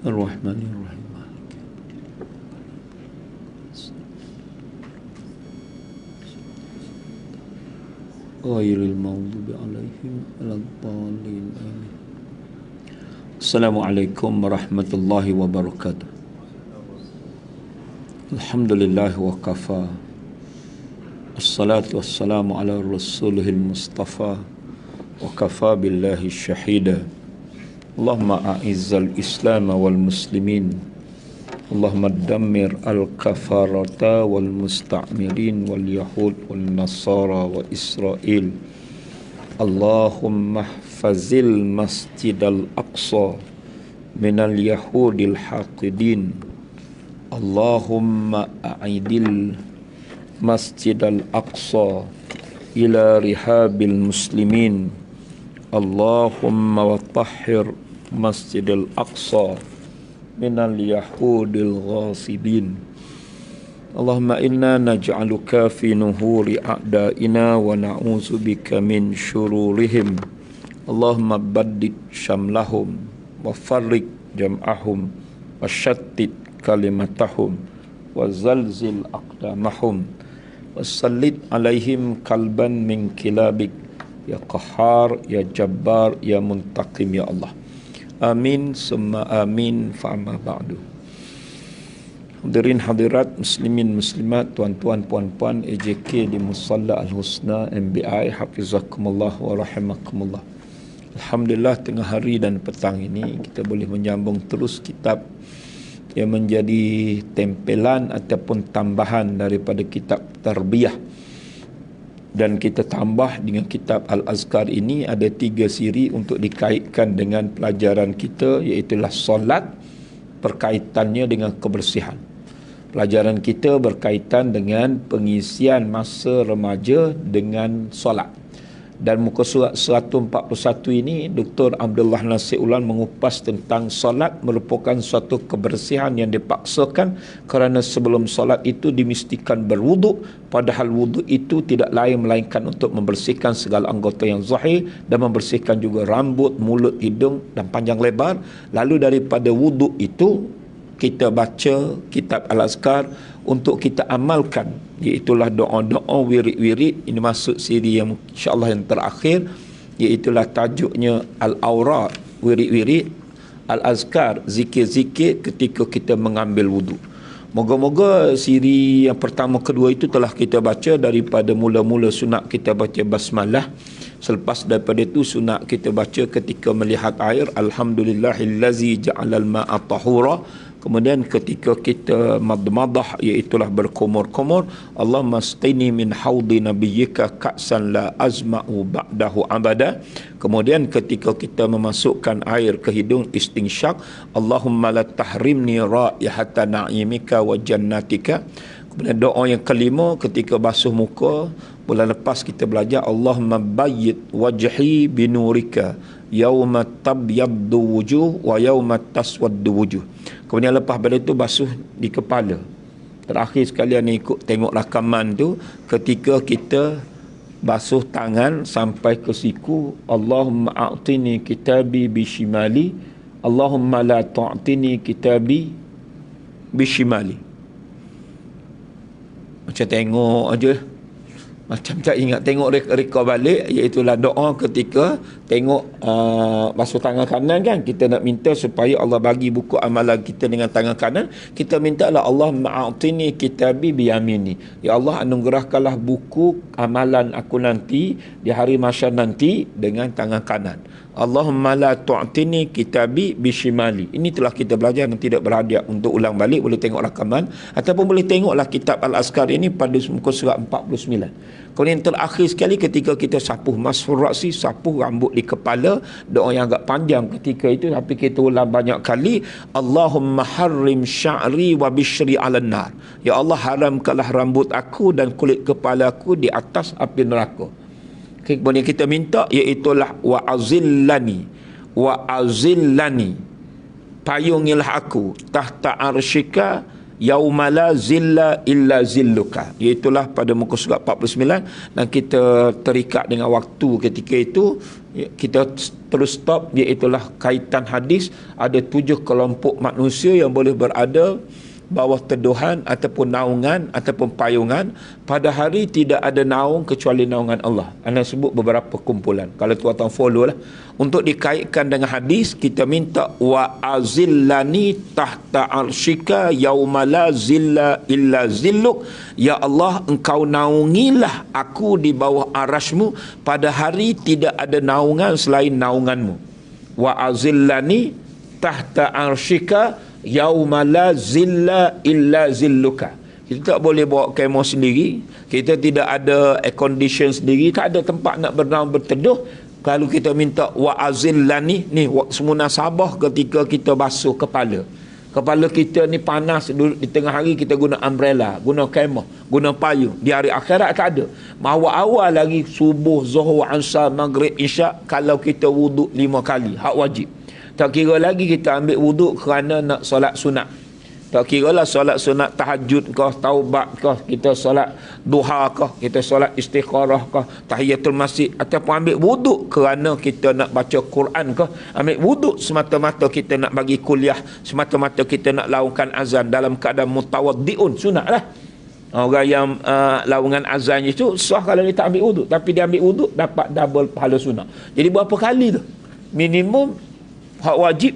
Ar-Rahmanir-Rahim. Ghairil maghdubi alaihim waladdallin. Assalamualaikum warahmatullahi wabarakatuh. Alhamdulillah wa kafa. Assalatu wassalamu ala rasulihil mustafa wa kafa billahi syahida. Allahumma a'izzal islam wal muslimin. Allahumma dammir al-kafarata wal musta'mirin wal yahud wal nasara wa Israel. Allahumma hafazil masjidal aqsa minal yahudil haqidin. Allahumma a'idil masjidal aqsa ila rihabil muslimin. Allahumma watahhir masjidal aqsa minal yahudil ghasibin. Allahumma inna naj'aluka fi nuhuri a'da'ina wa na'udzubika min syururihim. Allahumma baddid syamlahum wa farriq jam'ahum wa shattit kalimatahum wa zalzil aqdamahum wa sallit alaihim kalban min kilabik ya qahhar ya jabbar ya muntaqim ya Allah. Amin summa amin fa'amma ba'du. Hadirin hadirat, muslimin muslimat, tuan-tuan puan-puan AJK di Musalla Al-Husna MBI, hafizakumullah wa rahimakumullah. Alhamdulillah, tengah hari dan petang ini kita boleh menyambung terus kitab yang menjadi tempelan ataupun tambahan daripada kitab tarbiyah. Dan kita tambah dengan kitab Al-Azkar ini ada 3 siri untuk dikaitkan dengan pelajaran kita, iaitulah solat, perkaitannya dengan kebersihan. Pelajaran kita berkaitan dengan pengisian masa remaja dengan solat. Dan muka surat 141 ini Dr. Abdullah Nasir Ulan mengupas tentang solat merupakan suatu kebersihan yang dipaksakan kerana sebelum solat itu dimestikan berwuduk, padahal wuduk itu tidak lain melainkan untuk membersihkan segala anggota yang zahir dan membersihkan juga rambut, mulut, hidung dan panjang lebar. Lalu daripada wuduk itu kita baca kitab Al-Azkar untuk kita amalkan, iaitulah doa-doa wirid-wirid. Ini masuk siri yang insya-Allah yang terakhir, iaitulah tajuknya Al-Awrad, wirid-wirid, Al-Azkar, zikir-zikir ketika kita mengambil wuduk. Moga-moga siri yang pertama kedua itu telah kita baca daripada mula-mula sunat kita baca basmalah. Selepas daripada itu sunat kita baca ketika melihat air, alhamdulillahillazi ja'alal ma'a tahura. Kemudian ketika kita madmadah, iaitulah berkumur-kumur, Allahumma asqini min haudi nabiyyika ka'san la azma'u ba'dahu abada. Kemudian ketika kita memasukkan air ke hidung, istinsyak, Allahumma la tahrimni ra'ihata na'imika wa jannatika. Kemudian doa yang kelima ketika basuh muka, bulan lepas kita belajar Allahumma bayyid wajhi binurika yauma tabyaddu wujuh wa yauma taswaddu wujuh. Kemudian lepas pada itu basuh di kepala. Terakhir sekali ni ikut tengok rakaman tu, ketika kita basuh tangan sampai ke siku, Allahumma a'tini kitabi bishimali, Allahumma la ta'tini kitabi bishimali. Macam tengok aja, macam tak ingat tengok reka balik, iaitulah doa ketika tengok basuh tangan kanan kan, kita nak minta supaya Allah bagi buku amalan kita dengan tangan kanan. Kita minta lah Allah ma'atini kitabi biyamini, ya Allah anugerahkanlah buku amalan aku nanti di hari mahsyar nanti dengan tangan kanan. Allahumma la tu'tini kitabi bishimali. Ini telah kita belajar dan tidak berhadiah untuk ulang balik. Boleh tengok rakaman ataupun boleh tengoklah kitab Al-Azkar ini pada muka surat 49. Kemudian terakhir sekali ketika kita sapuh masfur raksi, sapuh rambut di kepala, doa yang agak panjang ketika itu tapi kita ulang banyak kali, Allahumma harrim sya'ri wa bishri 'alan nar. Ya Allah, haramkanlah rambut aku dan kulit kepala aku di atas api neraka. Kemudian kita minta, iaitulah wa azillani payungilah aku tahta arsyika yaumala zilla illa zilluka, iaitulah pada muka surat 49. Dan kita terikat dengan waktu ketika itu, kita terus stop, iaitulah kaitan hadis. Ada 7 kelompok manusia yang boleh berada bawah teduhan ataupun naungan ataupun payungan. Pada hari tidak ada naung kecuali naungan Allah. Anda sebut beberapa kumpulan. Kalau tuan-tuan follow lah. Untuk dikaitkan dengan hadis, kita minta wa azillani tahta arsyika yauma la zilla illa zilluk. Ya Allah, engkau naungilah aku di bawah arasmu pada hari tidak ada naungan selain naunganmu. Wa azillani tahta arsyika yauma la zilla illa zilluka. Kita tak boleh bawa kemah sendiri, kita tidak ada air condition sendiri, tak ada tempat nak bernaung berteduh. Kalau kita minta wa azillani ni semunasabah ketika kita basuh kepala kita ni panas, di tengah hari kita guna umbrella, guna kemah, guna payung. Di hari akhirat tak ada. Awal-awal lagi subuh, zuhur, asar, maghrib, isyak, kalau kita wuduk 5 kali, hak wajib. Tak kira lagi kita ambil wuduk kerana nak solat sunat. Tak kira lah solat sunat tahajud kah, taubat kah, kita solat duha kah, kita solat istikharah kah, tahiyatul masjid, ataupun ambil wuduk kerana kita nak baca Quran kah, ambil wuduk semata-mata kita nak bagi kuliah, semata-mata kita nak laungkan azan dalam keadaan mutawaddiun, sunat lah. Orang yang laungan azan itu sah kalau dia tak ambil wuduk, tapi dia ambil wuduk dapat double pahala sunat. Jadi berapa kali tu? Minimum hak wajib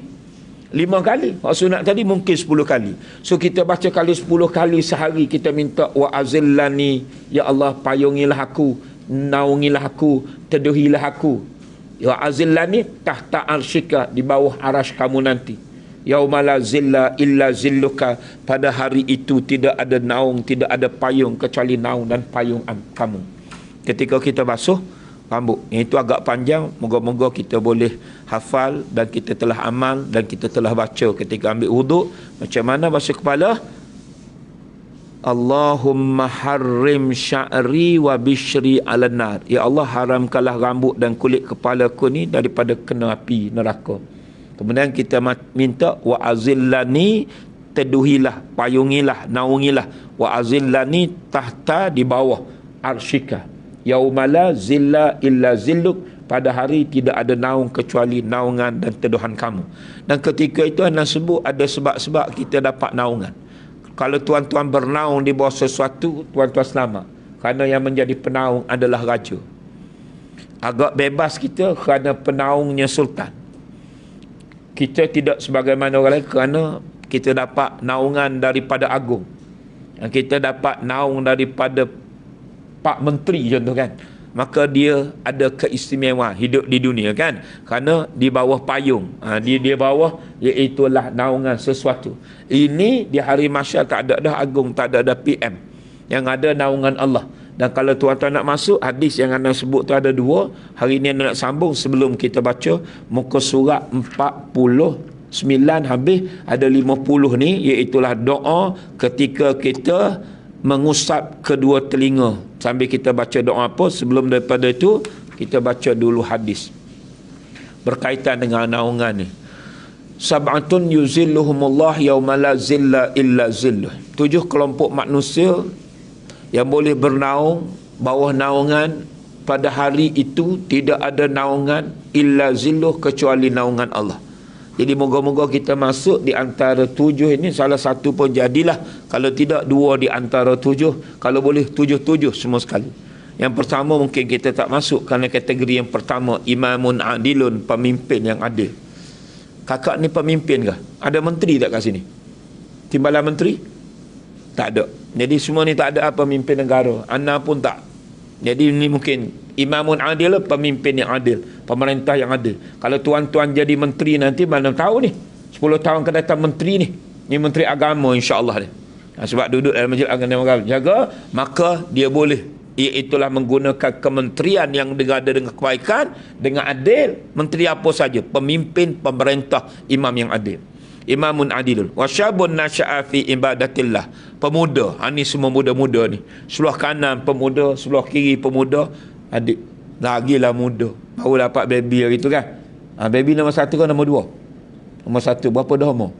5 kali, hak sunat tadi mungkin 10 kali. So kita baca kali 10 kali sehari, kita minta wa azillani, ya Allah payungilah aku, naungilah aku, teduhilah aku. Ya azillani tahta arsyika, di bawah arasy kamu nanti. Yauma la zilla illa zilluka, pada hari itu tidak ada naung, tidak ada payung kecuali naung dan payung kamu. Ketika kita basuh rambut, itu agak panjang, moga-moga kita boleh hafal dan kita telah amal dan kita telah baca ketika ambil wuduk. Macam mana basuh kepala? Allahumma harrim sya'ri wa bishri ala nar. Ya Allah, haramkanlah rambut dan kulit kepala ku ni daripada kena api neraka. Kemudian kita minta wa azillani, teduhilah, payungilah, naungilah, wa azillani tahta, di bawah arsyika. Yaumala zilla illa zilluk, pada hari tidak ada naung kecuali naungan dan teduhan kamu. Dan ketika itu anda sebut ada sebab-sebab kita dapat naungan. Kalau tuan-tuan bernaung di bawah sesuatu, tuan-tuan selamat, kerana yang menjadi penaung adalah raja. Agak bebas kita kerana penaungnya sultan. Kita tidak sebagaimana orang lain kerana kita dapat naungan daripada agung, yang kita dapat naung daripada Pak Menteri contoh kan, maka dia ada keistimewaan hidup di dunia kan, kerana di bawah payung, di bawah iaitulah naungan sesuatu. Ini di hari mahsyar tak ada dah agung, tak ada dah PM, yang ada naungan Allah. Dan kalau tuan-tuan nak masuk, hadis yang anda sebut tu ada 2. Hari ni anda nak sambung sebelum kita baca muka surat 49 habis, ada 50 ni, iaitulah doa ketika kita mengusap kedua telinga. Sambil kita baca doa apa, sebelum daripada itu kita baca dulu hadis berkaitan dengan naungan ni. Sab'atun yuzilluhumullah yauma la zilla illa zilluh. 7 kelompok manusia yang boleh bernaung bawah naungan pada hari itu tidak ada naungan illa zilluh kecuali naungan Allah. Jadi moga-moga kita masuk di antara 7 ini, salah satu pun jadilah. Kalau tidak 2 di antara 7. Kalau boleh 7-7 semua sekali. Yang pertama mungkin kita tak masuk kerana kategori yang pertama, imamun adilun, pemimpin yang adil. Kakak ni pemimpin kah? Ada menteri tak kat sini? Timbalan menteri? Tak ada. Jadi semua ni tak ada pemimpin negara. Ana pun tak. Jadi ini mungkin imamun adil, pemimpin yang adil, pemerintah yang adil. Kalau tuan-tuan jadi menteri nanti, mana tahu ni 10 tahun akan datang menteri ni menteri agama insya-Allah ni. Sebab duduk dalam majlis agama jaga, maka dia boleh, iaitulah menggunakan kementerian yang ada dengan kebaikan, dengan adil. Menteri apa saja, pemimpin pemerintah, imam yang adil. Imamun adilun wa syabun nasya'a fi ibadatillah, pemuda. Ini semua muda-muda ni, sebelah kanan pemuda, sebelah kiri pemuda. Adik lagilah muda, baru dapat baby hari tu kan. Baby nombor 1 ke nombor 2? Nombor 1 berapa dah umur?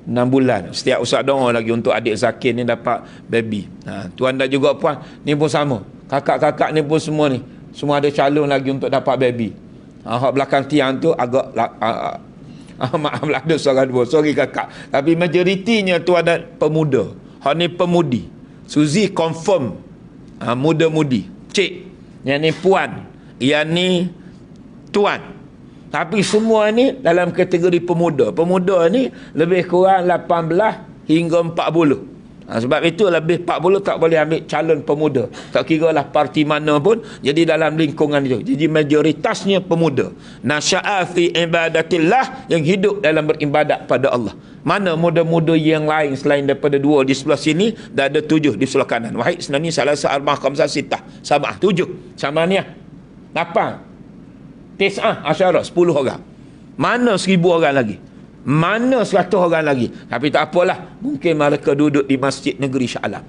6 bulan. Setiap ustaz doa lagi untuk adik Zakir ni dapat baby. Tuan dah juga puan, ni pun sama. Kakak-kakak ni pun semua ni Semua ada calon lagi untuk dapat baby. Hak belakang tiang tu agak maaflah ada seorang dua, sorry kakak, tapi majoritinya tu ada pemuda. Hak ni pemudi. Suzy confirm muda-mudi. Cik, yang ni puan, yang ni tuan. Tapi semua ni dalam kategori pemuda. Pemuda ni lebih kurang 18 hingga 40. Sebab itu lebih 40 tak boleh ambil calon pemuda. Tak kira lah parti mana pun, jadi dalam lingkungan itu. Jadi majoritasnya pemuda. Nasya'a fi ibadatillah, yang hidup dalam beribadat pada Allah. Mana muda-muda yang lain selain daripada dua di sebelah sini, dah ada 7 di sebelah kanan. Wahid senani salasa arba'ah khamsah sittah. Sabah 7. Samaniyah 8. Tis'ah asyarah 10 orang. Mana 1000 orang lagi? Mana 100 orang lagi? Tapi tak apalah, mungkin mereka duduk di Masjid Negeri Shah Alam,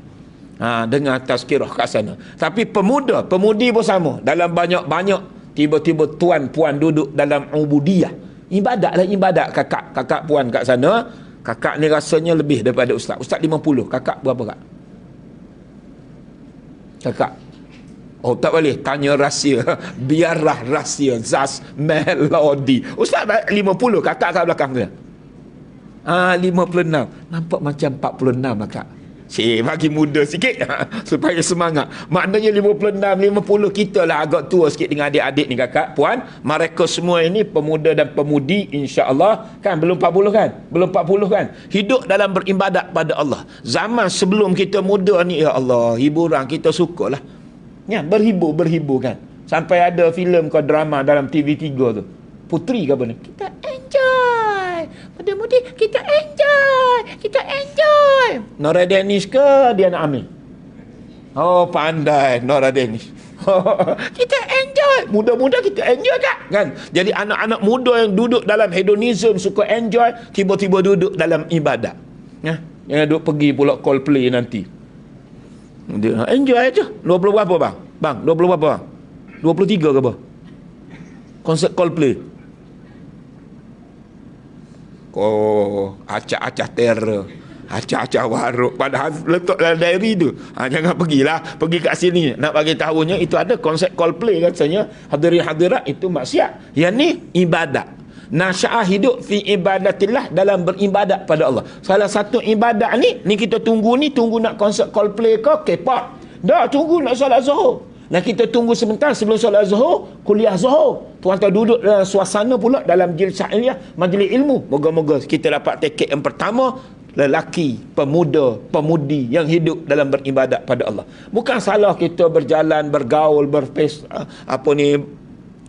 dengan tazkirah kat sana. Tapi pemuda, pemudi pun sama. Dalam banyak-banyak, tiba-tiba tuan-puan duduk dalam ubudiyah. Ibadat lah, ibadat. Kakak puan kat sana. Kakak ni rasanya lebih daripada ustaz. Ustaz 50. Kakak berapa kak? Kakak, oh tak boleh tanya rahsia. Biarlah rahsia. Zaz melodi. Ustaz 50, kakak kat belakang dia 56. Nampak macam 46 lah kak. Cik, bagi muda sikit supaya semangat. Maknanya 56, 50 kita lah agak tua sikit dengan adik-adik ni kakak, puan. Mereka semua ini pemuda dan pemudi, insya-Allah kan. Belum 40 kan? Belum 40 kan? Hidup dalam beribadat pada Allah. Zaman sebelum kita muda ni, ya Allah, hiburan kita sukalah. Ya, berhibur kan. Sampai ada filem ke drama dalam TV3 tu. Puteri ke apa ni? Kita enjoy. Muda-mudi kita enjoy. Nora Danish ke Diana Amir? Oh, pandai Nora Danish. Kita enjoy. Muda-muda kita enjoy kan? Jadi anak-anak muda yang duduk dalam hedonism, suka enjoy, tiba-tiba duduk dalam ibadat. Ya, yang duduk pergi pula Coldplay nanti. Dia enjoy aja. 20 berapa bang? Bang, 20 berapa bang? 23 ke apa? Konsert Coldplay. Oh, acah-acah terror, acah-acah waruk. Padahal letak dalam diary tu. Jangan pergilah, pergi kat sini. Nak bagi tahunya itu ada konsert Coldplay katanya. Hadirin-hadirat itu maksiat. Yang ni ibadat. Nasya'ah hidup fi ibadatillah, dalam beribadat pada Allah. Salah satu ibadat ni kita tunggu nak konsert Coldplay ke K-pop. Dah tunggu nak solat Zuhur. Nah, kita tunggu sebentar sebelum solat Zuhur, kuliah Zuhur. Tuan-tuan duduk dalam suasana pula dalam jilsah ilmiah, majlis ilmu. Moga-moga kita dapat tiket yang pertama, lelaki, pemuda, pemudi yang hidup dalam beribadat pada Allah. Bukan salah kita berjalan, bergaul,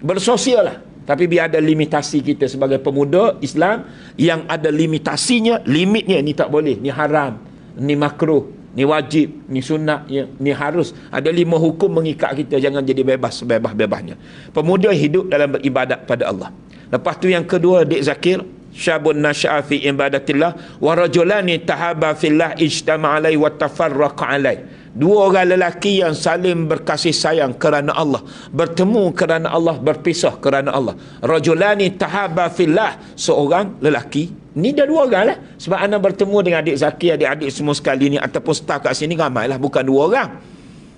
bersosial lah. Tapi biar ada limitasi kita sebagai pemuda Islam yang ada limitasinya, limitnya. Ni tak boleh, ni haram, ni makruh, ni wajib, ni sunat, ni harus. Ada 5 hukum mengikat kita, jangan jadi bebas sebebas-bebasnya. Pemuda hidup dalam beribadat pada Allah. Lepas tu yang kedua, Dik Zakir, syabun nasya'a fi ibadatillah wa rajulani tahaba fillah ijtama' alai wa tafarraqa alai. 2 orang lelaki yang saling berkasih sayang kerana Allah, bertemu kerana Allah, berpisah kerana Allah. Rajulani tahaba fillah, seorang lelaki. Ni dah 2 orang lah. Sebab anda bertemu dengan adik Zaki, adik-adik semua sekali ni, ataupun staf kat sini ramai lah. Bukan 2 orang.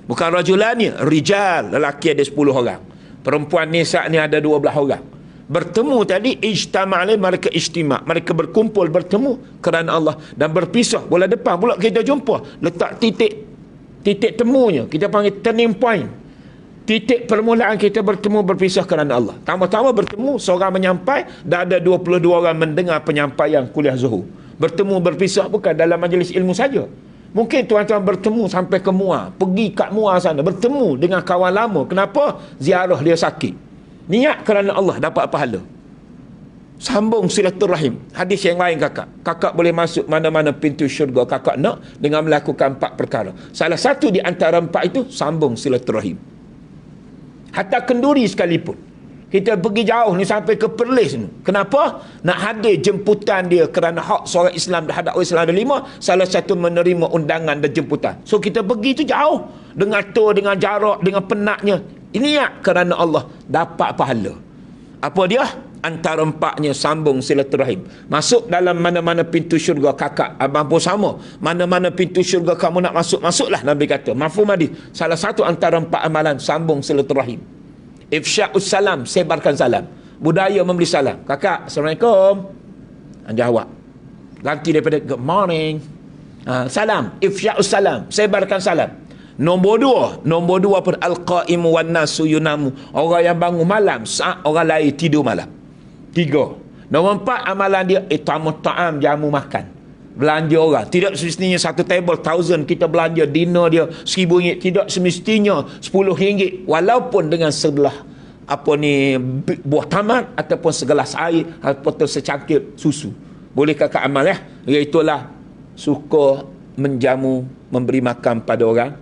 Bukan rajulani, rijal, lelaki ada 10 orang. Perempuan nisa ni ada 12 orang. Bertemu tadi, ijtama'alai, mereka ijtima'. Mereka berkumpul, bertemu kerana Allah. Dan berpisah, bulan depan pula kita jumpa. Letak titik temunya, kita panggil turning point. Titik permulaan kita bertemu, berpisah kerana Allah. Tama-tama bertemu, seorang menyampai, dah ada 22 orang mendengar penyampaian kuliah Zuhur. Bertemu, berpisah bukan dalam majlis ilmu saja. Mungkin tuan-tuan bertemu sampai ke Muar, pergi kat Muar sana, bertemu dengan kawan lama. Kenapa? Ziarah dia sakit. Niat kerana Allah, dapat pahala. Sambung silaturahim. Hadis yang lain kakak boleh masuk mana-mana pintu syurga kakak nak dengan melakukan 4 perkara. Salah satu di antara 4 itu sambung silaturahim. Hatta kenduri sekalipun. Kita pergi jauh ni sampai ke Perlis ni. Kenapa? Nak hadir jemputan dia kerana hak seorang Islam terhadap orang Islam ada 5. Salah satu menerima undangan dan jemputan. So kita pergi tu jauh. Dengan tour, dengan jarak, dengan penatnya. Ini kerana Allah dapat pahala. Apa dia? Antara 4-nya sambung silaturahim. Masuk dalam mana-mana pintu syurga kakak, abang pun sama. Mana-mana pintu syurga kamu nak masuk, masuklah, Nabi kata. Mafhum hadis. Salah satu antara 4 amalan sambung silaturahim. Ifsya'us salam, sebarkan salam. Budaya memberi salam. Kakak, Assalamualaikum. Jawab. Ganti daripada good morning. Salam, ifsya'us salam, sebarkan salam. Nombor dua pun al-qaimu wan nasu yunamu. Orang yang bangun malam saat orang lain tidur malam. 3. Nombor 4, amalan dia itamut ta'am, jamu makan. Belanja orang. Tidak semestinya satu table 1,000 kita belanja dinner dia RM1,000. Tidak semestinya RM10. Walaupun dengan sebelah buah tamat ataupun segelas air ataupun secangkir susu. Boleh kakak amal ya. Iaitulah suka menjamu, memberi makan pada orang.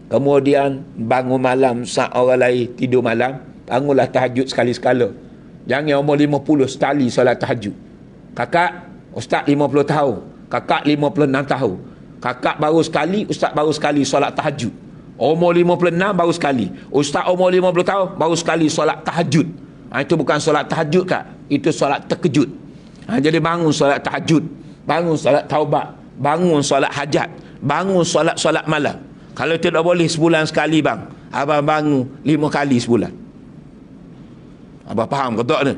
Kemudian bangun malam saat orang lain tidur malam. Bangunlah tahajud sekali-sekala. Jangan umur 50 sekali solat tahajud. Kakak, ustaz 50 tahun. Kakak 56 tahun. Kakak baru sekali, ustaz baru sekali solat tahajud. Umur 56 baru sekali. Ustaz umur 50 tahun baru sekali solat tahajud. Itu bukan solat tahajud kak. Itu solat terkejut. Jadi bangun solat tahajud. Bangun solat taubat. Bangun solat hajat. Bangun solat malam. Kalau tidak boleh sebulan sekali bang, abang bangun 5 kali sebulan. Abang faham ke tak ni?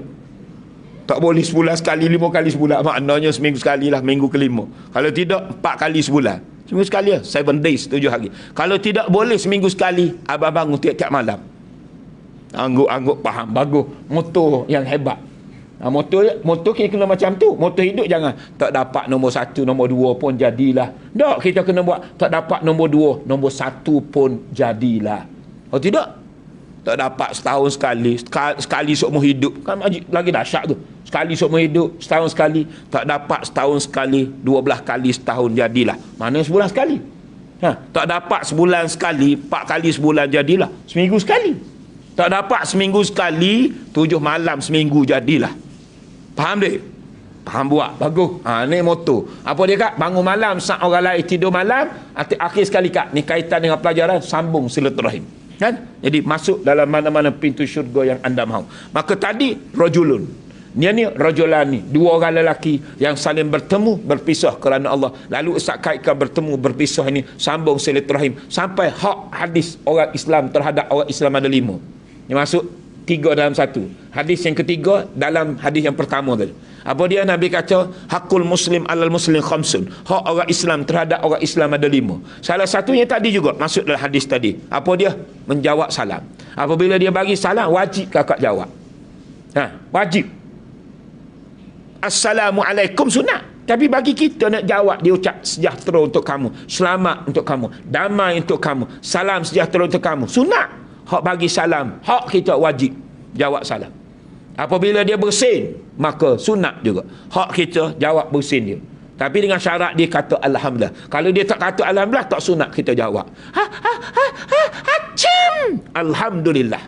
Tak boleh sebulan sekali, 5 kali sebulan. Maknanya seminggu sekali lah, minggu kelima. Kalau tidak, 4 kali sebulan. Seminggu sekali lah, 7 days, 7 hari. Kalau tidak boleh seminggu sekali, abang bangun tiap-tiap malam. Angguk-angguk faham, bagus. Motor yang hebat. Motor kita kena macam tu. Motor hidup jangan tak dapat nombor 1, nombor 2 pun jadilah. Tak, kita kena buat tak dapat nombor 2, nombor 1 pun jadilah. Kalau tidak, tak dapat setahun sekali seumur hidup. Kan lagi dahsyat tu. Sekali seumur hidup, setahun sekali. Tak dapat setahun sekali, 12 kali setahun jadilah. Mana sebulan sekali? Tak dapat sebulan sekali, 4 kali sebulan jadilah. Seminggu sekali. Tak dapat seminggu sekali, 7 malam seminggu jadilah. Faham dek? Faham buat? Bagus. Ni motor. Apa dia kak? Bangun malam saat orang lain tidur malam. Akhir sekali kak, ni kaitan dengan pelajaran sambung silaturahim. Kan? Jadi masuk dalam mana-mana pintu syurga yang anda mahu. Maka tadi rajulun. Ni rajulani, 2 orang lelaki yang saling bertemu, berpisah kerana Allah. Lalu Ustaz kaitkan bertemu, berpisah ini sambung silaturahim sampai hak hadis orang Islam terhadap orang Islam ada 5. Ini masuk 3 dalam 1. Hadis yang ketiga dalam hadis yang pertama tadi. Apa dia? Nabi kata hakul muslim alal muslim khamsun. Hak orang Islam terhadap orang Islam ada 5. Salah satunya tadi juga masuk dalam hadis tadi. Apa dia? Menjawab salam. Apabila dia bagi salam, wajib kakak jawab. Wajib. Assalamualaikum sunat. Tapi bagi kita nak jawab, dia ucap sejahtera untuk kamu, selamat untuk kamu, damai untuk kamu, salam sejahtera untuk kamu. Sunat. Hak bagi salam, hak kita wajib jawab salam. Apabila dia bersin, maka sunat juga. Hak kita jawab bersin dia. Tapi dengan syarat dia kata alhamdulillah. Kalau dia tak kata alhamdulillah, tak sunat kita jawab. Hacim. Alhamdulillah.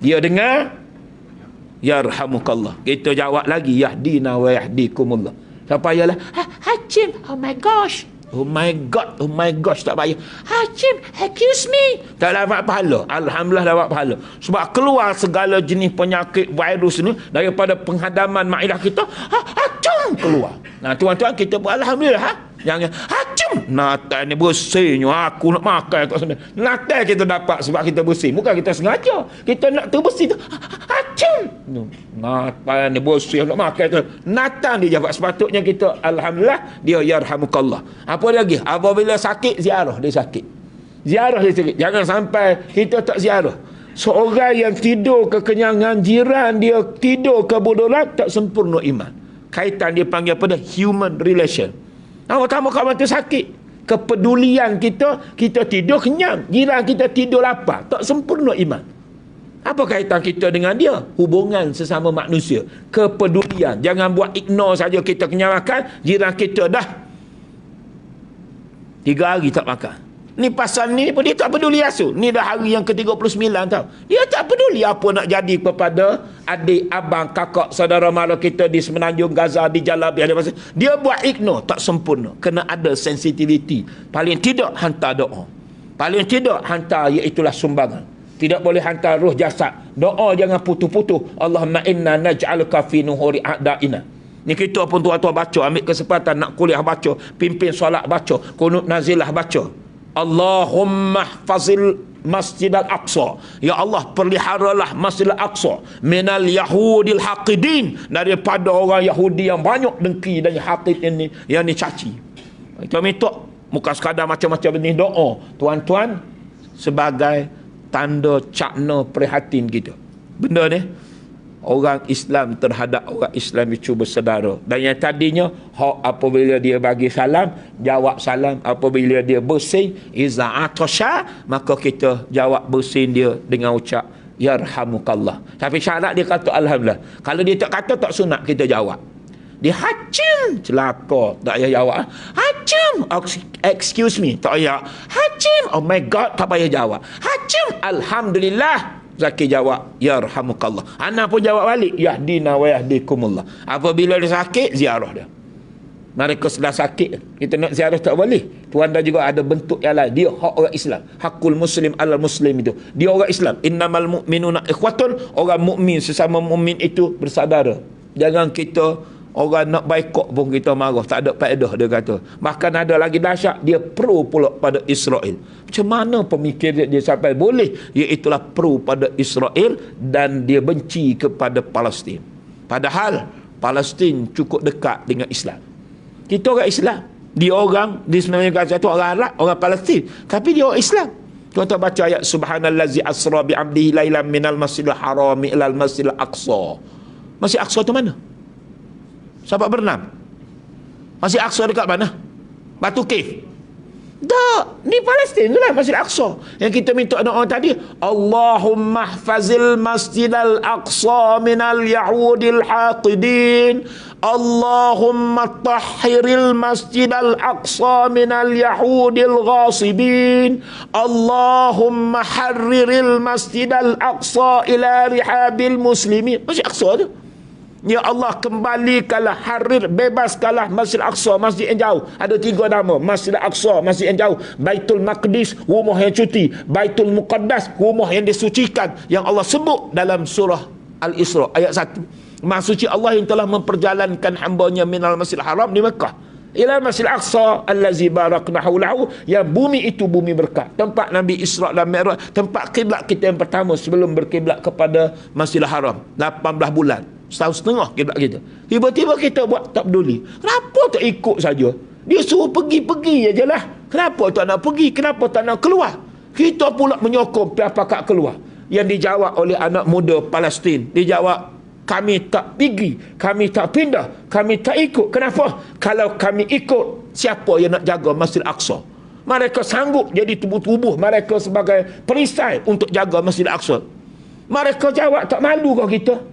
Dia dengar, yarhamukallah. Kita jawab lagi, yahdina wa yahdikumullah. Tak payahlah, hacim, oh my gosh. Oh my God, oh my gosh, tak payah. Hacim, excuse me. Tak dapat pahala. Alhamdulillah dapat pahala. Sebab keluar segala jenis penyakit virus ni daripada penghadaman ma'idah kita. Hacim keluar. Nah tuan-tuan, kita alhamdulillah. Jangan hacim. Natal ni bersihnya. Aku nak makan kat sana. Natal kita dapat sebab kita bersih. Bukan kita sengaja. Kita nak terbersih tu. Hacim. Natal ni bersih nak makan tu. Natal dia jawab. Sepatutnya kita alhamdulillah, dia yarhamukallah. Apa lagi? Apabila sakit, ziarah dia sakit. Ziarah dia sakit. Jangan sampai kita tak ziarah. Seorang yang tidur kekenyangan jiran dia, tidur kebodohan, tak sempurna iman. Kaitan dia panggil apa dah? Human relation. Pertama kawan tu sakit, kepedulian kita, kita tidur kenyang, jiran kita tidur lapar, tak sempurna iman. Apa kaitan kita dengan dia? Hubungan sesama manusia, kepedulian. Jangan buat ignore saja kita kenyang makan, jiran kita dah 3 hari tak makan. Ni pasal ni pun dia tak peduli asu. Ni dah hari yang ke-39 tau. Dia tak peduli apa nak jadi kepada adik, abang, kakak, saudara mara kita di Semenanjung Gaza, di Jalabi. Dia buat ignore, tak sempurna. Kena ada sensitivity. Paling tidak hantar doa. Paling tidak hantar iaitulah sumbangan. Tidak boleh hantar roh jasad. Doa jangan putus-putus. Allahumma inna naj'aluka fi nuhuri a'da'ina. Ni kita pun tuan-tuan baca, ambil kesempatan nak kuliah baca, pimpin solat baca, kunut nazilah baca. Allahumma hfazil Masjid Al-Aqsa. Ya Allah, peliharalah Masjid Al-Aqsa minal yahudil haqidin, daripada orang Yahudi yang banyak dengki dan haqid ini, yang dicaci. Kita minta bukan sekadar macam-macam benih doa, tuan-tuan, sebagai tanda cakna prihatin kita. Benda ni orang Islam terhadap orang Islam itu bersaudara. Dan yang tadinya hak apabila dia bagi salam, jawab salam. Apabila dia bersin, iza atasha, maka kita jawab bersin dia dengan ucap yarhamukallah. Tapi syarat dia kata alhamdulillah. Kalau dia tak kata, tak sunat kita jawab. Dia hacim, celaka, tak payah jawab. Hacim, excuse me, tak payah. Hacim, oh my God, tak payah jawab. Hacim, alhamdulillah. Zaki jawab yarhamukallah. Ana pun jawab balik yahdina wa yahdikumullah. Apabila dia sakit, ziarah dia. Mereka sedang sakit, kita nak ziarah tak boleh. Tuan dah juga ada bentuk yang lain. Dia hak orang Islam. Hakul muslim alal muslim itu. Dia orang Islam. Innamal mu'minuna ikhwatun. Orang mukmin sesama mukmin itu bersaudara. Jangan kita orang nak baikok pun kita marah, tak ada faedah, dia kata. Bahkan ada lagi dahsyat, dia pro pula pada Israel. Macam mana pemikir dia sampai boleh? Iaitulah pro pada Israel dan dia benci kepada Palestin. Padahal Palestin cukup dekat dengan Islam. Kita orang Islam. Dia orang, di sebenarnya kata orang Arab, orang Palestin. Tapi dia orang Islam. Kita baca ayat subhanallazi asra bi'abdihi lailan minal masjidil harami ilal masjidil aqsa. Masjid Aqsa tu mana? Sahabat berenam. Masjid Aqsa dekat mana? Batu Cave. Tak, ni Palestin tu lah Masjid Aqsa. Yang kita minta doa tadi, Allahumma hfazil Masjidal Aqsa minal yahudil haqidin. Allahumma tahhiril Masjidal Aqsa minal yahudil ghasibin. Allahumma harriril Masjidal Aqsa ila rihabil muslimin. Masjid Aqsa tu. Ya Allah, kembalikanlah, harir, bebaskanlah Masjid Aqsa, masjid yang jauh. Ada 3 nama. Masjid Aqsa, masjid yang jauh. Baitul Maqdis, rumah yang cuti. Baitul Muqaddas, rumah yang disucikan, yang Allah sebut dalam surah Al-Isra ayat 1. Maha suci Allah yang telah memperjalankan hambanya minal Masjidil Haram di Mekah ila Masjid Aqsa allazi barakna haulahu, yang bumi itu bumi berkat, tempat Nabi Isra dan Mi'raj, tempat kiblat kita yang pertama sebelum berkiblat kepada Masjidil Haram 18 bulan, setahun setengah kiblat kita. Tiba-tiba kita buat tak peduli. Kenapa tak ikut saja? Dia suruh pergi-pergi aja lah. Kenapa tak nak pergi? Kenapa tak nak keluar? Kita pula menyokong pihak pakak keluar. Yang dijawab oleh anak muda Palestin, dijawab, kami tak pergi, kami tak pindah, kami tak ikut. Kenapa? Kalau kami ikut, siapa yang nak jaga Masjid Aqsa? Mereka sanggup jadi tubuh-tubuh mereka sebagai perisai untuk jaga Masjid Aqsa. Mereka jawab, tak malu kau kita?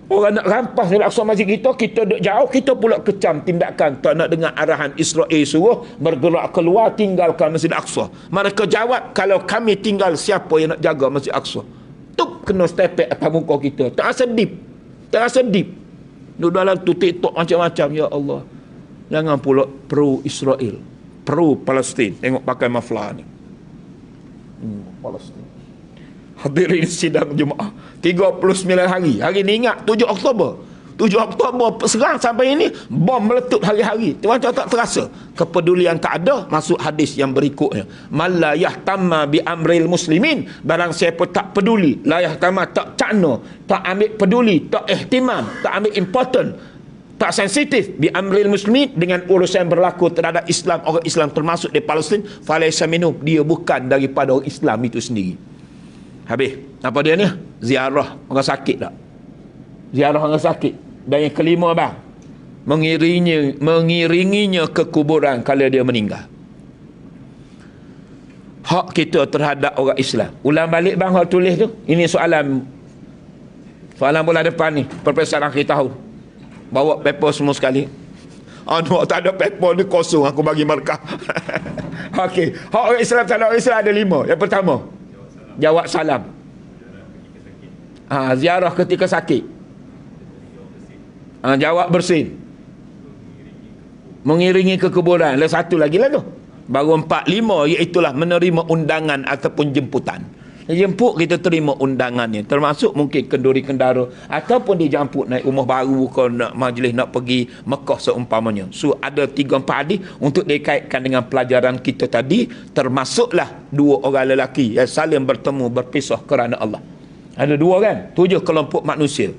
Orang nak rampas Masjid Aqsa masjid kita duduk jauh, kita pula kecam tindakan. Tak nak dengar arahan Israel suruh bergerak keluar, tinggalkan Masjid Aqsa. Mereka jawab, kalau kami tinggal, siapa yang nak jaga Masjid Aqsa? Tup, kena stepek atas muka kita. Tak rasa deep. Tak rasa deep. Duduk dalam tu TikTok macam-macam. Ya Allah, jangan pula pro Israel, pro Palestin. Tengok pakai maflar ni. Palestin. Hadirin sidang Jumaat 39 hari. Hari ni ingat 7 Oktober. 7 Oktober serang sampai ini, bom meletup hari-hari. Tuan-tuan tak terasa kepedulian tak ada. Masuk hadis yang berikutnya, man la yahtamma bi amril muslimin, barang siapa tak peduli, la yahtamma, tak cakna, tak ambil peduli, tak ihtimam, tak ambil important, tak sensitif bi amril muslimin, dengan urusan berlaku terhadap Islam, orang Islam termasuk di Palestin, falaysa minhum, dia bukan daripada orang Islam itu sendiri. Habis apa dia ni? Ziarah orang sakit tak? Ziarah orang sakit. Dan yang kelima bang, mengiringinya ke kuburan kalau dia meninggal. Hak kita terhadap orang Islam. Ulang balik bang hak tulis tu. Ini soalan bulan depan ni, perperiksaan akhir tahun. Bawa paper semua sekali. No, tak ada paper ni, kosong aku bagi markah. Okey, hak orang Islam terhadap orang Islam ada 5. Yang pertama, jawab salam. Ziarah ketika sakit. Jawab bersin. Mengiringi ke kuburan. Ada satu lagi lah tu. Baru 4, 5, iaitulah menerima undangan ataupun jemputan. Dia jemput, kita terima undangannya. Termasuk mungkin kenduri kendara. Ataupun dia jemput naik rumah baru ke nak majlis, nak pergi Mekah seumpamanya. So ada 3-4 hadis untuk dikaitkan dengan pelajaran kita tadi. Termasuklah 2 orang lelaki yang saling bertemu berpisah kerana Allah. Ada 2 kan? 7 kelompok manusia.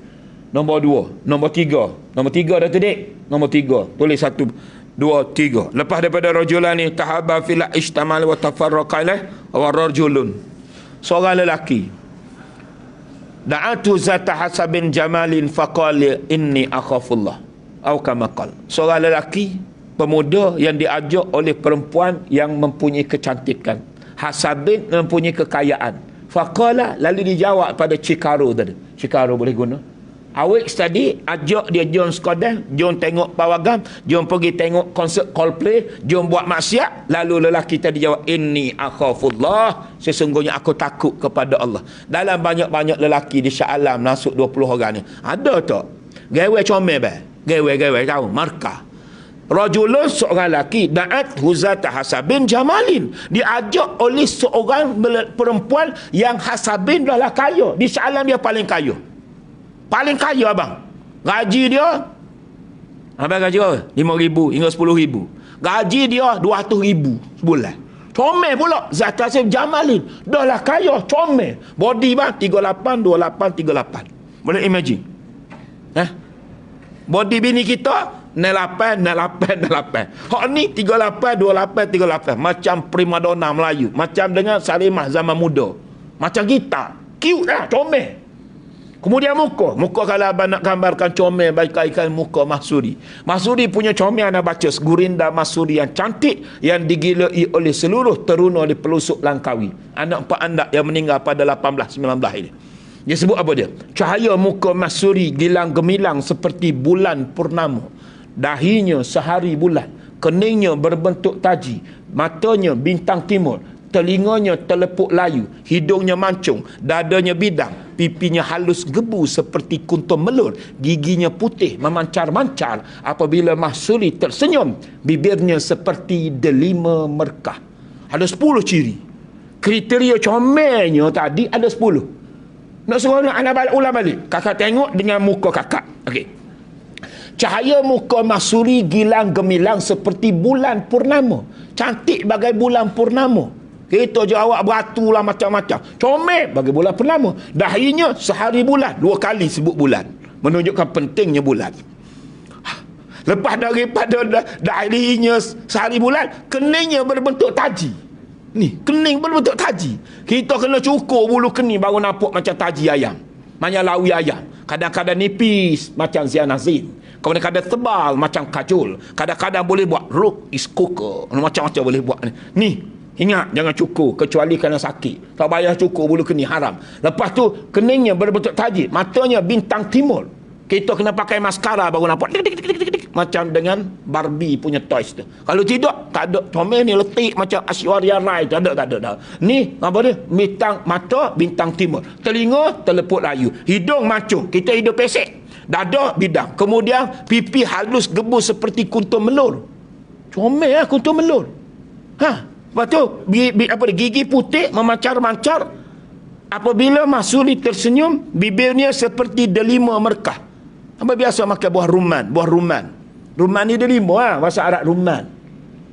Nombor 2, nombor 3. Nombor 3 dah tedik. Nombor 3. Tulis 1, 2, 3. Lepas daripada rajulan ni tahaba fil istamal wa tafarraqa ilaih wa rajulun. Seorang lelaki da'atu zata hasabin jamalin faqala inni akhafullah atau kama qala. Seorang lelaki pemuda yang diajak oleh perempuan yang mempunyai kecantikan, hasabin mempunyai kekayaan, faqala, lalu dijawab pada Cikaro tadi. Cikaro boleh guna awak tadi, ajak dia jom Skodan, jom tengok pawagam, jom pergi tengok konsert Coldplay, jom buat maksiat. Lalu lelaki tadi jawab, inni akhafullah, sesungguhnya aku takut kepada Allah. Dalam banyak-banyak lelaki di Shah Alam masuk 20 orang ni, ada tak gawe comel bah, gawe tahu markah. Rajulun, seorang lelaki, da'at huzata hasabin jamalin, diajak oleh seorang perempuan yang hasabin adalah kaya. Di Shah Alam dia paling kaya. Paling kaya abang. Gaji dia, abang gaji apa? 5,000 hingga 10,000. Gaji dia 200,000 sebulan. Comel pula. Zat Hasib Jamalin. Dah lah kaya, comel. Body bang 38, 28, 38. Boleh imagine? Body bini kita 08, 08, 08. Hak ni 38, 28, 38. Macam primadona Melayu. Macam dengan Salimah zaman muda. Macam kita. Cute lah, comel. Kemudian muka kalau abang nak gambarkan comel, baikkan muka Mahsuri. Mahsuri punya comel anda baca, Gurinda Mahsuri yang cantik, yang digilai oleh seluruh teruna di pelosok Langkawi. Anak empat anda yang meninggal pada 18-19 ini. Dia sebut apa dia? Cahaya muka Mahsuri gilang gemilang seperti bulan purnama. Dahinya sehari bulan, keningnya berbentuk taji, matanya bintang timur, telinganya telepuk layu, hidungnya mancung, dadanya bidang, pipinya halus gebu seperti kuntum melur, giginya putih memancar-mancar. Apabila Mahsuri tersenyum, bibirnya seperti delima merkah. Ada 10 ciri. Kriteria comelnya tadi ada 10. Nak suruh anak ulang balik. Kakak tengok dengan muka kakak. Okey. Cahaya muka Mahsuri gilang gemilang seperti bulan purnama. Cantik bagai bulan purnama. Kita jawab beratur lah macam-macam. Comel bagi bulan purnama. Dahinya sehari bulan. 2 kali sebut bulan. Menunjukkan pentingnya bulan. Lepas daripada dahinya sehari bulan, keningnya berbentuk taji. Ni, kening berbentuk taji. Kita kena cukur bulu kening baru nampak macam taji ayam. Macam lawi ayam. Kadang-kadang nipis macam Zianazin. Kadang-kadang tebal macam kajol. Kadang-kadang boleh buat rook is cooker. Macam-macam boleh buat. Ni, ingat, jangan cukur kecuali kerana sakit. Tak payah cukur bulu kening, haram. Lepas tu keningnya berbentuk taji, matanya bintang timur. Kita kena pakai maskara baru nampak macam dengan Barbie punya toys tu. Kalau tidak, tak ada. Comel ni letik macam Aishwarya Rai. Tak ada. Ni apa dia? Bintang mata bintang timur, telinga telepuk layu, hidung mancung, kita hidung pesek, dada bidang, kemudian pipi halus gebu seperti kuntum melur. Comel lah kuntum melur. Lepas tu gigi putih memancar-mancar. Apabila Mahsuri tersenyum, bibirnya seperti delima merkah. Apa biasa makan buah rumman. Rumman ni delima bahasa Arab rumman.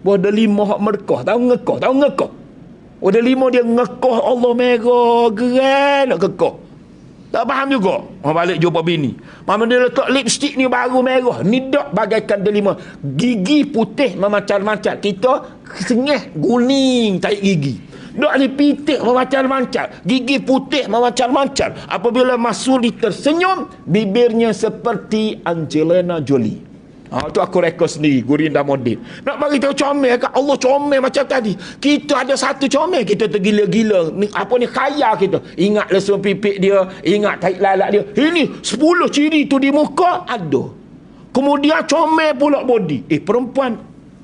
Buah delima hak merkah. Tahu ngekah. Oh delima dia ngekah Allah merah geran nak kekah. Tak faham juga. Balik jumpa bini. Mama dia letak lipstick ni baru merah. Ni dak bagaikan delima. Gigi putih memancar-mancar. Kita sengih guning tarik gigi. Dak ni pitik memancar-mancar. Gigi putih memancar-mancar. Apabila Mahsuri tersenyum, bibirnya seperti Angelina Jolie. Tu aku rekod sendiri, Gurinda Modin. Nak bagi tahu comel kat Allah, comel macam tadi. Kita ada satu comel, kita tergila-gila. Apa ni, kaya kita. Ingat lesung pipik dia, ingat tarik lalat dia. Ini 10 ciri tu di muka ada. Kemudian comel pula body. Perempuan,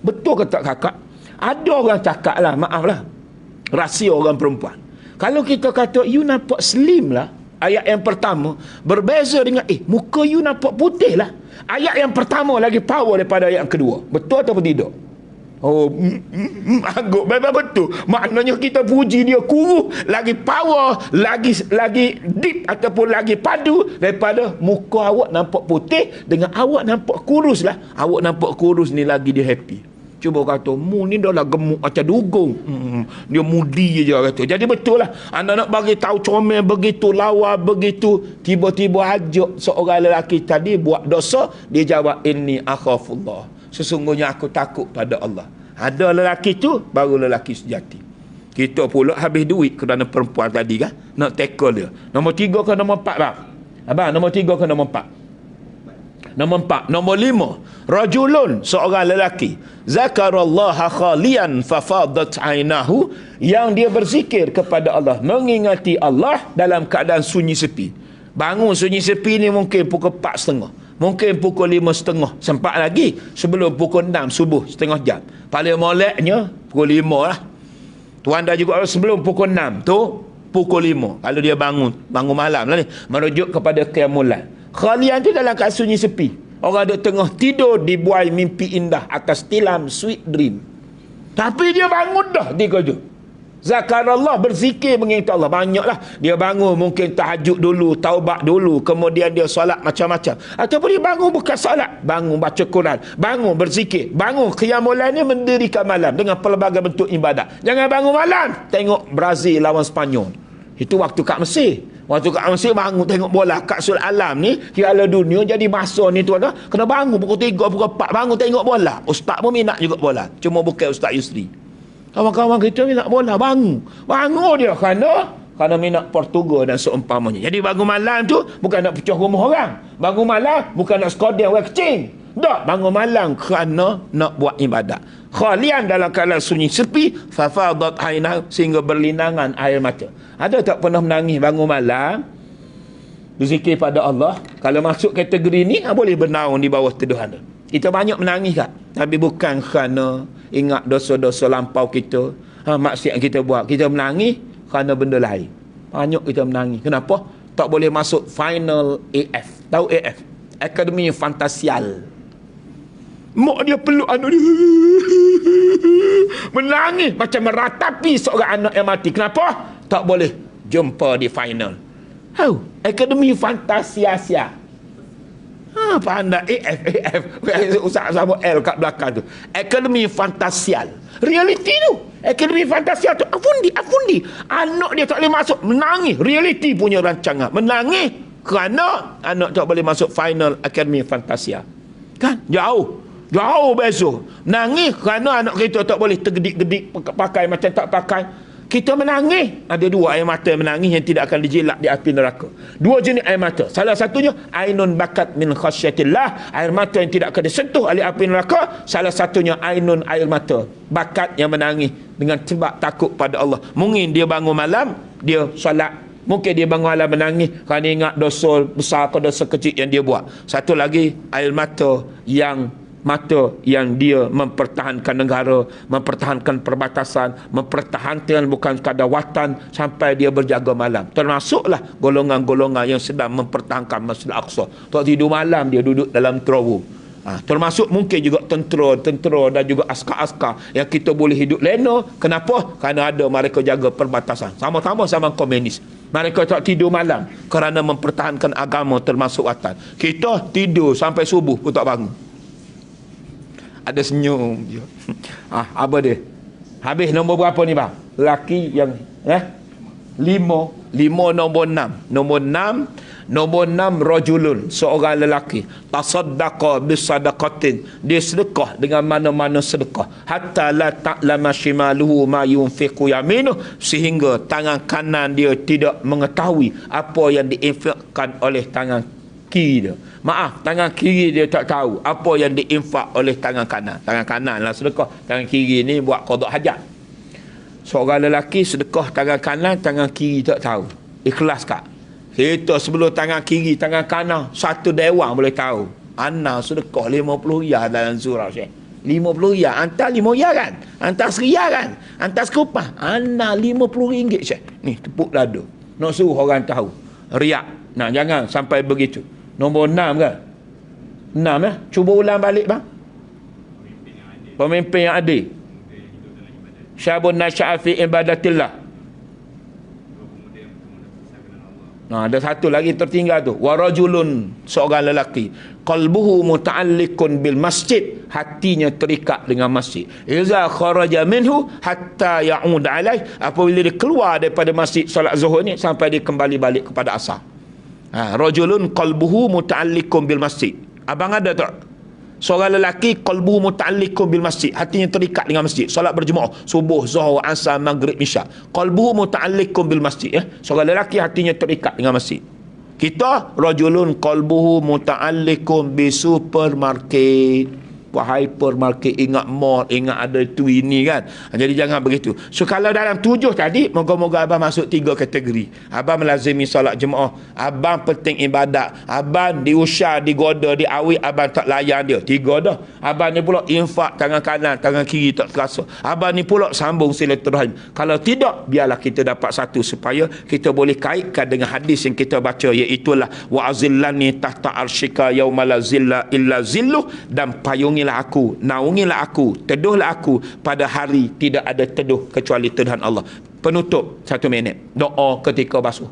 betul ke tak kakak? Ada orang cakap lah, maaf lah, rahsia orang perempuan. Kalau kita kata you nampak slim lah, ayat yang pertama, berbeza dengan muka you nampak putih lah. Ayat yang pertama lagi power daripada ayat yang kedua. Betul atau tidak? Oh, angguk memang betul. Maknanya kita puji dia kurus, lagi power, lagi deep ataupun lagi padu daripada muka awak nampak putih dengan awak nampak kurus lah. Awak nampak kurus ni lagi dia happy. Cuba kata, mu ni dah lah gemuk macam dugong. Dia mudi je kata. Jadi betul lah. Anda nak bagi tahu comel begitu, lawa begitu, tiba-tiba ajak seorang lelaki tadi buat dosa, dia jawab, inni akhafullah. Sesungguhnya aku takut pada Allah. Ada lelaki tu, baru lelaki sejati. Kita pula habis duit kerana perempuan tadi kan, nak tackle dia. Nombor 3 ke nombor 4 bang? Abang, nombor 3 ke nombor 4? Nombor 4. Nombor 5, rajulun, seorang lelaki, zakarallaha khalian fafadat ainahu, yang dia berzikir kepada Allah, mengingati Allah dalam keadaan sunyi sepi. Bangun sunyi sepi ni mungkin pukul 4.30, mungkin pukul 5.30, sempat lagi sebelum pukul 6 subuh, setengah jam. Paling moleknya pukul 5 lah. Tuan dah juga sebelum pukul 6 tu pukul 5. Kalau dia bangun malam lah ni, merujuk kepada qiyamul lail. Khalian tu dalam keadaan sunyi sepi. Orang duk tengah tidur, dibuai mimpi indah atas tilam, sweet dream. Tapi dia bangun dah 3 jam. Zakarallah, berzikir mengingat Allah. Banyaklah. Dia bangun mungkin tahajud dulu, taubat dulu, kemudian dia solat macam-macam. Ataupun dia bangun bukan solat, bangun baca Quran, bangun berzikir, bangun qiyamul lail ni, mendirikan malam dengan pelbagai bentuk ibadat. Jangan bangun malam tengok Brazil lawan Sepanyol. Itu waktu kat Mesir. Waktu kat Mesir bangun tengok bola Ka'sul Alam ni, Piala Dunia. Jadi masa ni tuan-tuan kena bangun pukul 3, pukul 4 bangun tengok bola. Ustaz pun minat juga bola, cuma bukan Ustaz Yusri. Kawan-kawan kita minat bola, bangun dia kerana minat Portugal dan seumpamanya. Jadi bangun malam tu bukan nak pecah rumah orang, bangun malam bukan nak sekodian orang kecil, tak, bangun malam kerana nak buat ibadat. Khalian dalam keadaan sunyi sepi, fafadat ainahu, sehingga berlinangan air mata. Ada tak pernah menangis bangun malam berzikir pada Allah? Kalau masuk kategori ni, boleh bernaung di bawah teduhan. Kita banyak menangis tak? Tapi bukan kerana ingat dosa-dosa lampau kita, maksiat kita buat. Kita menangis kerana benda lain. Banyak kita menangis. Kenapa? Tak boleh masuk final AF. Tahu AF? Akademi Fantasial. Mak dia peluk anak dia, menangis macam meratapi seorang anak yang mati. Kenapa? Tak boleh jumpa di final. Akademi Fantasial. Pandai AF Ustaz sama L kat belakang tu. Akademi Fantasial. Reality tu, Akademi Fantasial tu Afundi. Anak dia tak boleh masuk, menangis. Reality punya rancangan, menangis kerana anak tak boleh masuk final Akademi Fantasial. Kan? Jauh besok. Menangis kerana anak kita tak boleh tergedik-gedik pakai macam tak pakai. Kita menangis, ada 2 air mata yang menangis yang tidak akan dijilat di api neraka. 2 jenis air mata. Salah satunya ainun bakat min khasyatillah, air mata yang tidak akan disentuh oleh api neraka. Salah satunya ainun, air mata bakat yang menangis dengan sebab takut pada Allah. Mungkin dia bangun malam, dia solat, mungkin dia bangun malam menangis kerana ingat dosa besar atau dosa kecil yang dia buat. Satu lagi, air mata yang dia mempertahankan negara, mempertahankan perbatasan, mempertahankan bukan sekadar watan, sampai dia berjaga malam. Termasuklah golongan-golongan yang sedang mempertahankan Masjid Al-Aqsa. Tak tidur malam, dia duduk dalam terowong. Termasuk mungkin juga tentera dan juga askar-askar yang kita boleh hidup lena. Kenapa? Kerana ada mereka jaga perbatasan. Sama-sama sama komunis. Mereka tak tidur malam kerana mempertahankan agama termasuk watan. Kita tidur sampai subuh pun tak bangun. Ada senyum je. Apa dia? Habis nombor berapa ni bang? Lelaki yang 5 nombor 6. Nombor 6 rajulun, seorang lelaki, tasaddaqa bisadaqatin, dia sedekah dengan mana-mana sedekah, hatta la ta'lama shimaluhu ma yunfiqu yaminuh, sehingga tangan kanan dia tidak mengetahui apa yang diinfakkan oleh tangan kiri dia. Maaf, tangan kiri dia tak tahu apa yang diinfak oleh tangan kanan. Tangan kanan lah sedekah, tangan kiri ni buat qada hajat. Seorang lelaki sedekah tangan kanan, tangan kiri tak tahu. Ikhlas kak? Kita sebelum tangan kiri, tangan kanan, satu dewan boleh tahu. Ana sedekah 50 riyal dalam surau Syekh. 50 riyal, hantar 5 riyal kan? Hantar serial kan? Hantar sekupah. Ana 50 ringgit Syekh. Ni tepuk dada. Nak suruh orang tahu. Riak. Nah, jangan sampai begitu. Nombor 6 kan? 6 Cuba ulang balik bang. Pemimpin yang adil. Syabun nasya'a fi ibadatillah. Nah, ada satu lagi tertinggal tu. Wa rajulun, seorang lelaki, qalbuhu muta'alliqun bil masjid, hatinya terikat dengan masjid. Iza kharaja minhu hatta ya'ud alaih, apabila dia keluar daripada masjid solat zuhur ni sampai dia kembali balik kepada asar. Rajulun qalbuhu muta'alliqun bil masjid. Abang ada tak? Seorang lelaki qalbuhu muta'alliqun bil masjid, hatinya terikat dengan masjid, solat berjemaah subuh, zuhur, asar, maghrib, isyak. Qalbuhu muta'alliqun bil masjid, seorang lelaki hatinya terikat dengan masjid. Kita rajulun qalbuhu muta'alliqun bi supermarket. Hypermarket, ingat mall, ingat ada itu ini kan. Jadi jangan begitu. So kalau dalam 7 tadi, moga-moga abang masuk 3 kategori. Abang melazimi solat jemaah, abang penting ibadat, abang diusah, digoda, diawit, abang tak layan dia. 3 dah. Abang ni pula infak tangan kanan, tangan kiri tak terasa. Abang ni pula sambung silaturahim. Kalau tidak, biarlah kita dapat satu supaya kita boleh kaitkan dengan hadis yang kita baca, iaitulah wa azillani tahta arsyika yauma la zilla illa zilluh, dan payungilah aku, naungilah aku, teduhlah aku pada hari tidak ada teduh kecuali teduhan Allah. Penutup 1 minit, doa ketika basuh.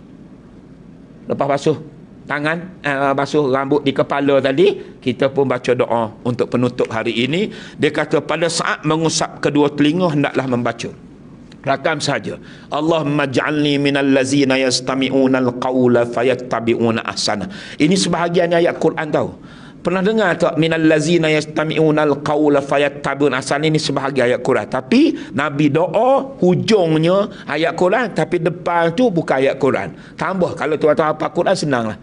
Lepas basuh tangan, basuh rambut di kepala tadi, kita pun baca doa untuk penutup hari ini. Dia kata pada saat mengusap kedua telinga hendaklah membaca rakam saja, Allahumma ja'alni minal lazina yastami'una al-qawla fayattabi'una ahsana. Ini sebahagian ayat Quran tahu. Pernah dengar tak minal lazina yastami'una al-qawla fayattabi'una ahsana? Ini sebahagian ayat Quran. Tapi Nabi doa hujungnya ayat Quran, tapi depan tu bukan ayat Quran. Tambah, kalau tuan-tuan hafal Quran senanglah.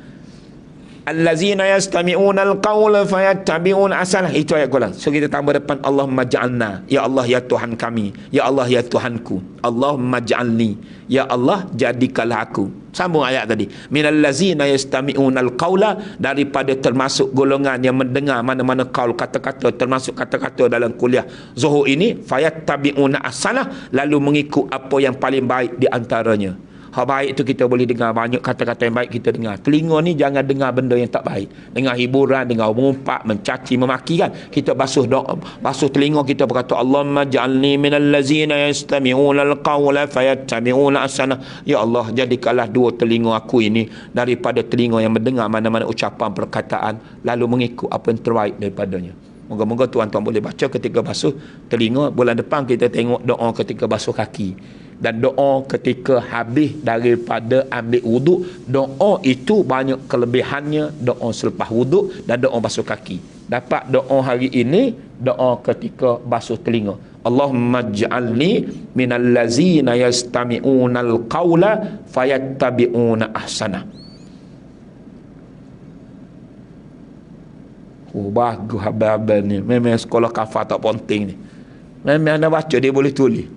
Allazina yastami'una al-qawla fayattabi'una ahsana, itu ayat Quran. So kita tambah depan Allahumma ja'alna, ya Allah ya Tuhan kami, ya Allah ya Tuhanku, Allahumma ja'alni, ya Allah jadikanlah aku. Sambung ayat tadi, minal lazina yastami'una al-qawla, daripada termasuk golongan yang mendengar mana-mana qaul, kata-kata, termasuk kata-kata dalam kuliah Zuhur ini, fayattabi'una ahsana, lalu mengikut apa yang paling baik di antaranya. Hak baik tu kita boleh dengar banyak kata-kata yang baik kita dengar. Telinga ni jangan dengar benda yang tak baik. Dengar hiburan, dengar mengumpat, mencaci, memaki kan. Kita basuh doa, basuh telinga kita berkata Allahumma ja'alni minal lazina yastami'una al-qawla fayattabi'una ahsana. Ya Allah, jadikanlah dua telinga aku ini daripada telinga yang mendengar mana-mana ucapan perkataan lalu mengikut apa yang terbaik daripadanya. Moga-moga tuan-tuan boleh baca ketika basuh telinga. Bulan depan kita tengok doa ketika basuh kaki. Dan doa ketika habis daripada ambil wuduk. Doa itu banyak kelebihannya. Doa selepas wuduk dan doa basuh kaki. Dapat doa hari ini, doa ketika basuh telinga. Allahumma ja'alni minal lazina yastami'una al-qawla fayattabi'una ahsana. Oh, bagus habis-habis ni. Memang sekolah kafah tak penting ni. Memang anda baca dia boleh tulis.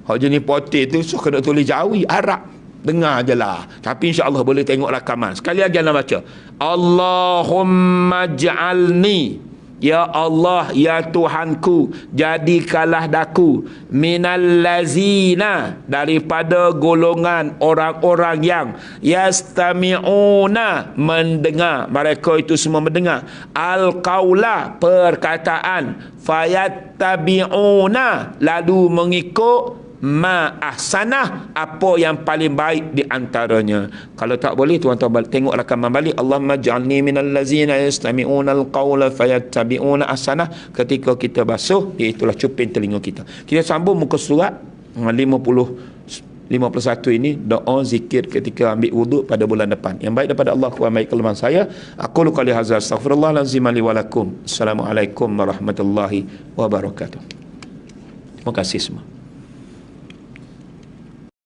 Hak jenis potir tu so kena tulis Jawi, Arab. Dengar je lah. Tapi insya-Allah boleh tengok rakaman. Sekali lagi anda baca. Allahumma ja'alni, ya Allah ya Tuhanku, jadikanlah daku minal lazina, daripada golongan orang-orang yang yastami'una, mendengar, mereka itu semua mendengar, al-qaula, perkataan, fayattabi'una, lalu mengikut ma ahsanah, apa yang paling baik di antaranya. Kalau tak boleh, tuan-tuan tengok rakaman balik. Allahumma ja'alni minal lazina yastami'una al-qawla fayattabi'una ahsanah. Ketika kita basuh, itulah cuping telinga kita. Kita sambung muka surat 51 ini, doa zikir ketika ambil wuduk pada bulan depan. Yang baik daripada Allah, kurang baik kelemahan saya. Aku qali hadza, astaghfirullahalazim li wa lakum. Assalamualaikum warahmatullahi wabarakatuh. Terima kasih semua.